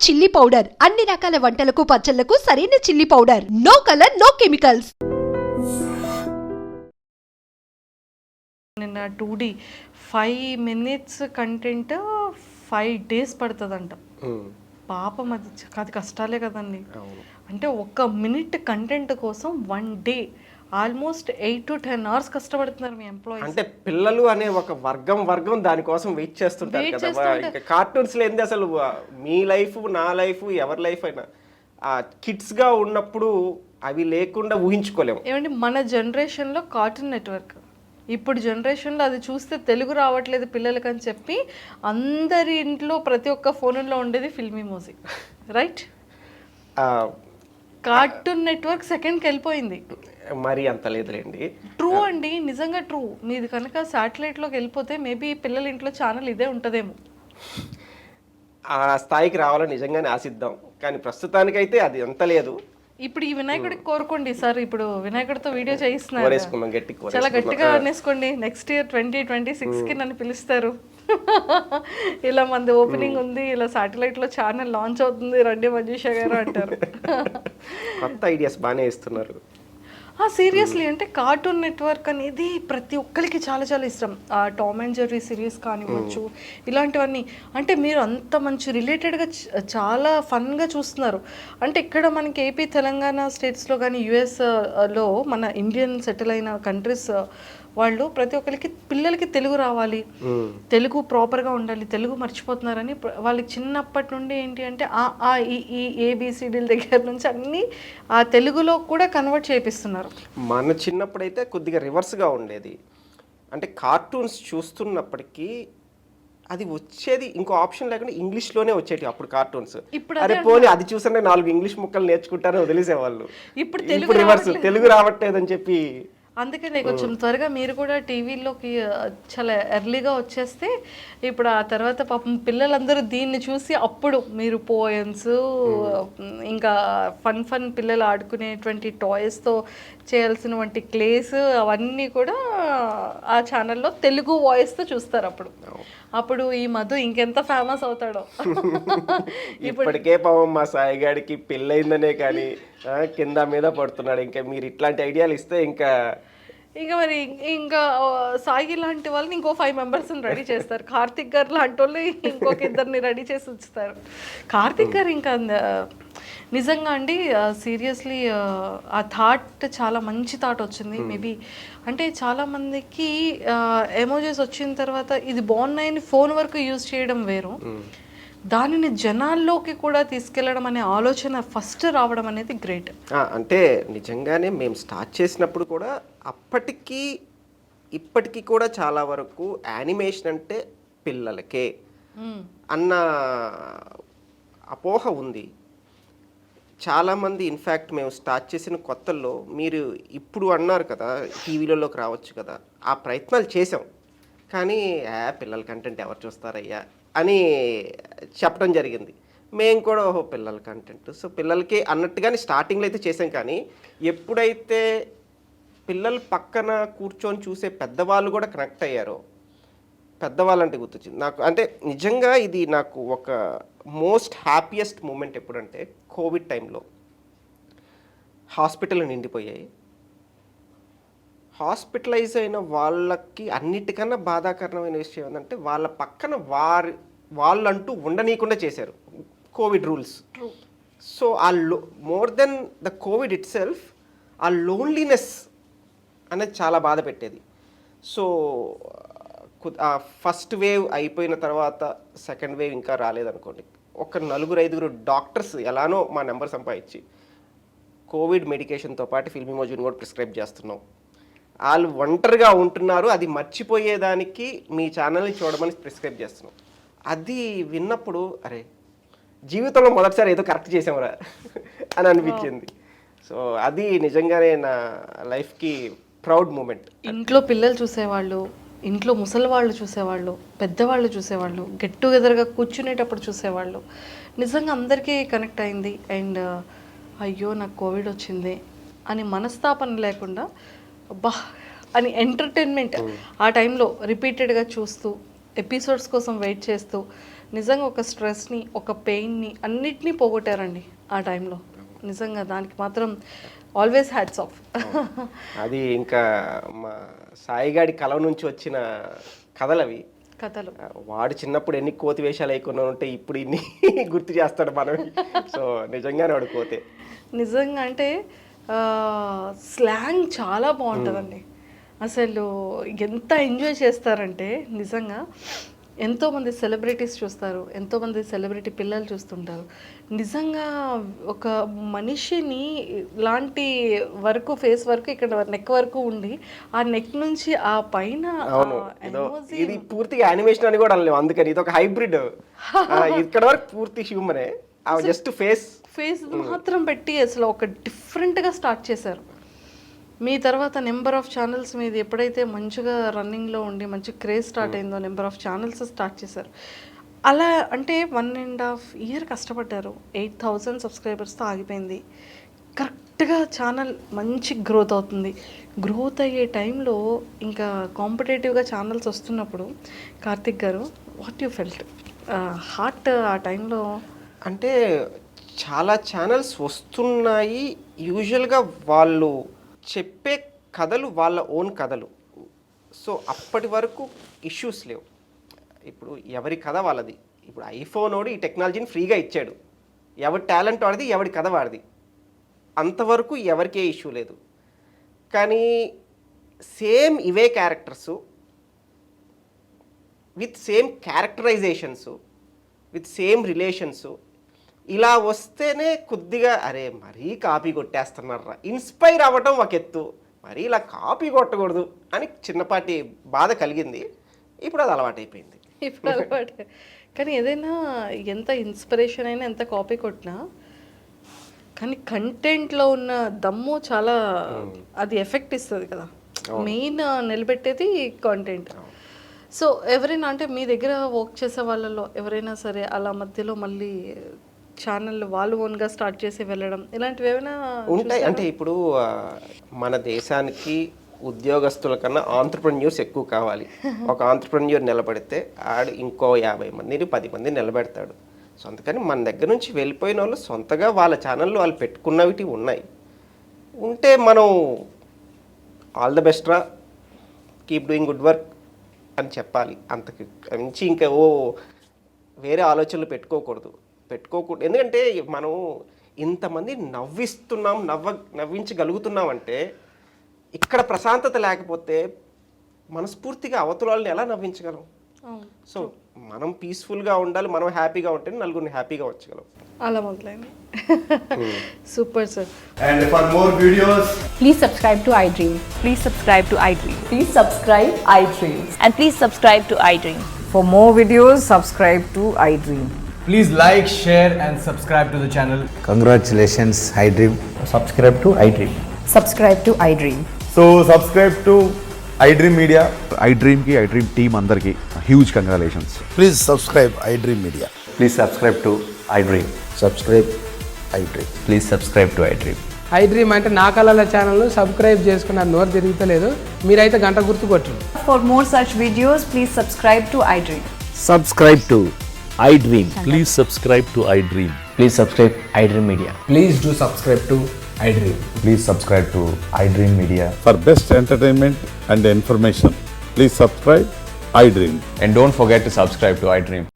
Chilli powder అన్ని రకాల వంటలకు పచ్చళ్లకు సరైన chilli powder. No colour no chemicals. నిన్న 2D 5 minutes కంటెంట్ 5 days పడుతుందంట. పాపం అది కష్టాలే కదండి. అంటే 1 minute కంటెంట్ కోసం 1 day ఆల్మోస్ట్ 8 to 10 hours కష్టపడుతున్నారు మీ ఎంప్లాయీస్. అంటే పిల్లలు అనే ఒక వర్గం దానికోసం వెయిట్ చేస్తుంటారు కదా. ఇంకా కార్టూన్స్ లేనిది అసలు మీ లైఫ్ నా లైఫ్ ఎవరి లైఫ్ అయినా కిడ్స్ గా ఉన్నప్పుడు అవి లేకుండా ఊహించుకోలేము. ఏమంటే మన జనరేషన్లో కార్టూన్ నెట్వర్క్, ఇప్పుడు జనరేషన్లో అది చూస్తే తెలుగు రావట్లేదు పిల్లలకి అని చెప్పి అందరి ఇంట్లో ప్రతి ఒక్క ఫోన్లో ఉండేది filmy music, right? Cartoon network సెకండ్కి వెళ్ళిపోయింది. మరి అంత లేదులేండి. ట్రూ అండి, నిజంగా ట్రూ. మీది కనుక శాటిలైట్లోకి వెళ్ళిపోతే మేబీ పిల్లల ఇంట్లో ఛానల్ ఇదే ఉంటుందేమో. ఆ స్థాయికి రావాలని నిజంగానే ఆశిద్దాం, కానీ ప్రస్తుతానికైతే అది అంత లేదు. ఇప్పుడు ఈ వినాయకుడికి కోరుకోండి సార్, ఇప్పుడు వినాయకుడితో వీడియో చేయిస్తున్నారు, గట్టిగా చాలా గట్టిగా అనేసుకోండి. నెక్స్ట్ ఇయర్ 2026కి నన్ను పిలుస్తారు. ఇలా మంది ఓపెనింగ్ ఉంది, ఇలా శాటిలైట్లో ఛానల్ లాంచ్ అవుతుంది, రండి మంజుషా గారు అంటారు. కొత్త ఐడియాస్ బాగానే ఇస్తున్నారు. సీరియస్లీ, అంటే కార్టూన్ నెట్వర్క్ అనేది ప్రతి ఒక్కరికి చాలా చాలా ఇష్టం. టామ్ అండ్ జెర్రీ సిరీస్ కానివ్వచ్చు, ఇలాంటివన్నీ. అంటే మీరు అంత మంచి రిలేటెడ్గా చాలా ఫన్గా చూస్తున్నారు. అంటే ఇక్కడ మనకి ఏపీ తెలంగాణ స్టేట్స్లో కానీ యుఎస్లో మన ఇండియన్ సెటిల్ అయిన కంట్రీస్ వాళ్ళు ప్రతి ఒక్కరికి పిల్లలకి తెలుగు రావాలి, తెలుగు ప్రాపర్గా ఉండాలి, తెలుగు మర్చిపోతున్నారని వాళ్ళకి చిన్నప్పటి నుండి ఏంటి అంటే ఈ ఏబిసిడీల దగ్గర నుంచి అన్నీ ఆ తెలుగులో కూడా కన్వర్ట్ చేపిస్తున్నారు. మన చిన్నప్పుడైతే కొద్దిగా రివర్స్గా ఉండేది. అంటే కార్టూన్స్ చూస్తున్నప్పటికీ అది వచ్చేది ఇంకో ఆప్షన్ లేకుండా ఇంగ్లీష్లోనే వచ్చేటి అప్పుడు కార్టూన్స్. అరే పోనీ అది చూసంటే 4 ఇంగ్లీష్ ముక్కలు నేర్చుకుంటారని వదిలేసేవాళ్ళు. ఇప్పుడు రివర్స్, తెలుగు రావట్లేదని చెప్పి. అందుకనే కొంచెం త్వరగా మీరు కూడా టీవీలోకి చాలా ఎర్లీగా వచ్చేస్తే ఇప్పుడు ఆ తర్వాత పాపం పిల్లలందరూ దీన్ని చూసి అప్పుడు మీరు పోయమ్స్ ఇంకా ఫన్ పిల్లలు ఆడుకునేటువంటి టాయ్స్తో చేయాల్సినటువంటి క్లేస్ అవన్నీ కూడా ఆ ఛానల్లో తెలుగు వాయిస్తో చూస్తారు. అప్పుడు ఈ మధు ఇంకెంత ఫేమస్ అవుతాడో. ఇప్పటికే పాపం మా సాయిగాడికి పెళ్ళయిందనే కానీ కింద మీద పడుతున్నాడు. ఇంకా మీరు ఇట్లాంటి ఐడియాలు ఇస్తే ఇంకా మరి ఇంకా సాయి లాంటి వాళ్ళని ఇంకో 5 మెంబర్స్ని రెడీ చేస్తారు. కార్తిక్ గారు లాంటి వాళ్ళు ఇంకొక 2 రెడీ చేసి ఉంచుతారు. కార్తిక్ గారు ఇంకా నిజంగా అండి సీరియస్లీ ఆ థాట్ చాలా మంచి థాట్ వచ్చింది. మేబీ అంటే చాలామందికి ఎమోజీస్ వచ్చిన తర్వాత ఇది బాగున్నాయని ఫోన్ వరకు యూజ్ చేయడం వేరు, దానిని జనాల్లోకి కూడా తీసుకెళ్లడం అనే ఆలోచన ఫస్ట్ రావడం అనేది గ్రేట్. అంటే నిజంగానే మేము స్టార్ట్ చేసినప్పుడు కూడా అప్పటికి ఇప్పటికీ కూడా చాలా వరకు యానిమేషన్ అంటే పిల్లలకే అన్న అపోహ ఉంది. చాలామంది ఇన్ఫ్యాక్ట్ మేము స్టార్ట్ చేసిన కొత్తల్లో మీరు ఇప్పుడు అన్నారు కదా టీవీలలోకి రావచ్చు కదా, ఆ ప్రయత్నాలు చేసాం. కానీ పిల్లల కంటెంట్ ఎవరు చూస్తారయ్యా అని చెప్పడం జరిగింది. మేము కూడా పిల్లల కంటెంట్ సో పిల్లలకి అన్నట్టుగానే స్టార్టింగ్లో అయితే చేసాం. కానీ ఎప్పుడైతే పిల్లలు పక్కన కూర్చొని చూసే పెద్దవాళ్ళు కూడా కనెక్ట్ అయ్యారో, పెద్దవాళ్ళంటే గుర్తొచ్చింది నాకు. అంటే నిజంగా ఇది నాకు ఒక మోస్ట్ హ్యాపీయెస్ట్ మూమెంట్ ఎప్పుడంటే కోవిడ్ టైంలో హాస్పిటల్ నిండిపోయాయి. హాస్పిటలైజ్ అయిన వాళ్ళకి అన్నిటికన్నా బాధాకరమైన విషయం ఏంటంటే వాళ్ళ పక్కన వాళ్ళంటూ ఉండనీయకుండా చేశారు కోవిడ్ రూల్స్. సో ఆ more than the Covid it self ఆ లోన్లీనెస్ అనేది చాలా బాధ పెట్టేది. సో ఆ ఫస్ట్ వేవ్ అయిపోయిన తర్వాత సెకండ్ వేవ్ ఇంకా రాలేదనుకోండి, ఒక 4-5 డాక్టర్స్ ఎలానో మా నెంబర్ సంపాదించి కోవిడ్ మెడికేషన్తో పాటు ఫిల్మిమోజిన్ కూడా ప్రిస్క్రైబ్ చేస్తున్నాం. వాళ్ళు ఒంటరిగా ఉంటున్నారు, అది మర్చిపోయేదానికి మీ ఛానల్ని చూడమని ప్రిస్క్రైబ్ చేస్తున్నాం. అది విన్నప్పుడు అరే జీవితంలో మొదటిసారి ఏదో కరెక్ట్ చేసామరా అని అనిపించింది. సో అది నిజంగానే నా లైఫ్కి ప్రౌడ్ మూమెంట్. ఇంట్లో పిల్లలు చూసేవాళ్ళు, ఇంట్లో ముసలి వాళ్ళు చూసేవాళ్ళు, పెద్దవాళ్ళు చూసేవాళ్ళు, గెట్ టుగెదర్గా కూర్చునేటప్పుడు చూసేవాళ్ళు, నిజంగా అందరికీ కనెక్ట్ అయింది. అండ్ అయ్యో నాకు కోవిడ్ వచ్చింది అని మనస్తాపన లేకుండా అబ్బా అని ఎంటర్టైన్మెంట్ ఆ టైంలో రిపీటెడ్గా చూస్తూ ఎపిసోడ్స్ కోసం వెయిట్ చేస్తూ నిజంగా ఒక స్ట్రెస్ని, ఒక పెయిన్ని అన్నిటినీ పోగొట్టారండి ఆ టైంలో. నిజంగా దానికి మాత్రం ఆల్వేస్ హ్యాట్స్ ఆఫ్. అది ఇంకా మా సాయిగాడి కళ నుంచి వచ్చిన కథలు అవి. కథలు వాడు చిన్నప్పుడు ఎన్ని కోతి వేషాలు వేయకుండా ఉంటే ఇప్పుడు ఇన్ని గుర్తు చేస్తాడు మనం. సో నిజంగానే వాడు కోతే. నిజంగా అంటే స్లాంగ్ చాలా బాగుంటుందండి. అసలు ఎంత ఎంజాయ్ చేస్తారంటే నిజంగా ఎంతోమంది సెలబ్రిటీస్ చూస్తారు, ఎంతోమంది సెలబ్రిటీ పిల్లలు చూస్తుంటారు. నిజంగా ఒక మనిషిని లాంటి వరకు ఫేస్ వరకు ఇక్కడ నెక్ వరకు ఉండి ఆ నెక్ నుంచి ఆ పైన ఇది పూర్తిగా యానిమేషన్ అని కూడా అనలేము, అందుకని ఇది ఒక హైబ్రిడ్. ఇక్కడ వరకు పూర్తి హ్యూమనే, జస్ట్ ఫేస్ మాత్రం పెట్టి అసలు ఒక డిఫరెంట్గా స్టార్ట్ చేశారు. మీ తర్వాత నెంబర్ ఆఫ్ ఛానల్స్ మీద ఎప్పుడైతే మంచిగా రన్నింగ్లో ఉండి మంచి క్రేజ్ స్టార్ట్ అయిందో నెంబర్ ఆఫ్ ఛానల్స్ స్టార్ట్ చేశారు. అలా అంటే 1.5 year కష్టపడ్డారు. 8,000 సబ్స్క్రైబర్స్తో ఆగిపోయింది. కరెక్ట్గా ఛానల్ మంచి గ్రోత్ అవుతుంది. గ్రోత్ అయ్యే టైంలో ఇంకా కాంపిటేటివ్గా ఛానల్స్ వస్తున్నప్పుడు కార్తిక్ గారు వాట్ యూ ఫెల్ట్ హార్ట్ ఆ టైంలో? అంటే చాలా ఛానల్స్ వస్తున్నాయి, యూజువల్గా వాళ్ళు చెప్పే కథలు వాళ్ళ ఓన్ కథలు. సో అప్పటి వరకు ఇష్యూస్ లేవు. ఇప్పుడు ఎవరి కథ వాళ్ళది. ఇప్పుడు ఐఫోన్ వాడు ఈ టెక్నాలజీని ఫ్రీగా ఇచ్చాడు, ఎవరి టాలెంట్ వాడిది, ఎవరి కథ వాడిది. అంతవరకు ఎవరికే ఇష్యూ లేదు. కానీ సేమ్ ఇవే characters with same characterisations with same relations ఇలా వస్తేనే కొద్దిగా అరే మరీ కాపీ కొట్టేస్తున్నారా, ఇన్స్పైర్ అవ్వటం ఒక ఎత్తు, మరీ ఇలా కాపీ కొట్టకూడదు అని చిన్నపాటి బాధ కలిగింది. ఇప్పుడు అది అలవాటైపోయింది. ఇప్పుడు అలవాటు. కానీ ఏదైనా ఎంత ఇన్స్పిరేషన్ అయినా ఎంత కాపీ కొట్టినా కానీ కంటెంట్లో ఉన్న దమ్ము చాలా అది ఎఫెక్ట్ ఇస్తుంది కదా. Main నిలబెట్టేది content. సో ఎవరైనా అంటే మీ దగ్గర వర్క్ చేసే వాళ్ళలో ఎవరైనా సరే అలా మధ్యలో మళ్ళీ ఛానల్ వాళ్ళు ఓన్గా స్టార్ట్ చేసి వెళ్ళడం ఇలాంటివి ఏమైనా ఉంటాయి? అంటే ఇప్పుడు మన దేశానికి ఉద్యోగస్తుల కన్నా ఆంట్రప్రెన్యూర్స్ ఎక్కువ కావాలి. ఒక ఆంట్రప్రెన్యూర్ నిలబడితే ఆడు ఇంకో 50 మందిని 10 మందిని నిలబెడతాడు. సో అందుకని మన దగ్గర నుంచి వెళ్ళిపోయిన వాళ్ళు సొంతగా వాళ్ళ ఛానల్లో వాళ్ళు పెట్టుకున్నవి ఉన్నాయి. ఉంటే మనం ఆల్ ద బెస్ట్ రా, కీప్ డూయింగ్ గుడ్ వర్క్ అని చెప్పాలి. అంతకు మించి ఇంకా వేరే ఆలోచనలు పెట్టుకోకూడదు. ఎందుకంటే మనం ఇంతమంది నవ్వించగలుగుతున్నాం అంటే ఇక్కడ ప్రశాంతత లేకపోతే మనస్ఫూర్తిగా అవతల వాళ్ళని ఎలా నవ్వించగలం? సో మనం పీస్ఫుల్గా ఉండాలి, మనం హ్యాపీగా ఉంటే నలుగురిని హ్యాపీగా వచ్చగలం. అలా మొదలైంది. Super sir. And for more videos, Please subscribe to iDream. Please subscribe to iDream. Please subscribe iDream. And please subscribe to iDream. For more videos, subscribe to iDream. please like, share and subscribe to the channel. Congratulations, iDream. Subscribe to iDream. Subscribe to iDream. So subscribe to iDream Media. iDream ki iDream team andarki huge congratulations. Please subscribe iDream Media. Please subscribe to iDream. Subscribe iDream. Please subscribe to iDream. iDream అంటే నా కళల channel subscribe చేసుకున్న నోరు తిరుగుతలేదు, మీరైతే గంట గుర్తు కొట్టండి. For more such videos, please subscribe to iDream. Subscribe to iDream. Please subscribe to iDream. Please subscribe iDream Media. Please do subscribe to iDream. Please subscribe to iDream Media. For best entertainment and information, please subscribe iDream. And don't forget to subscribe to iDream.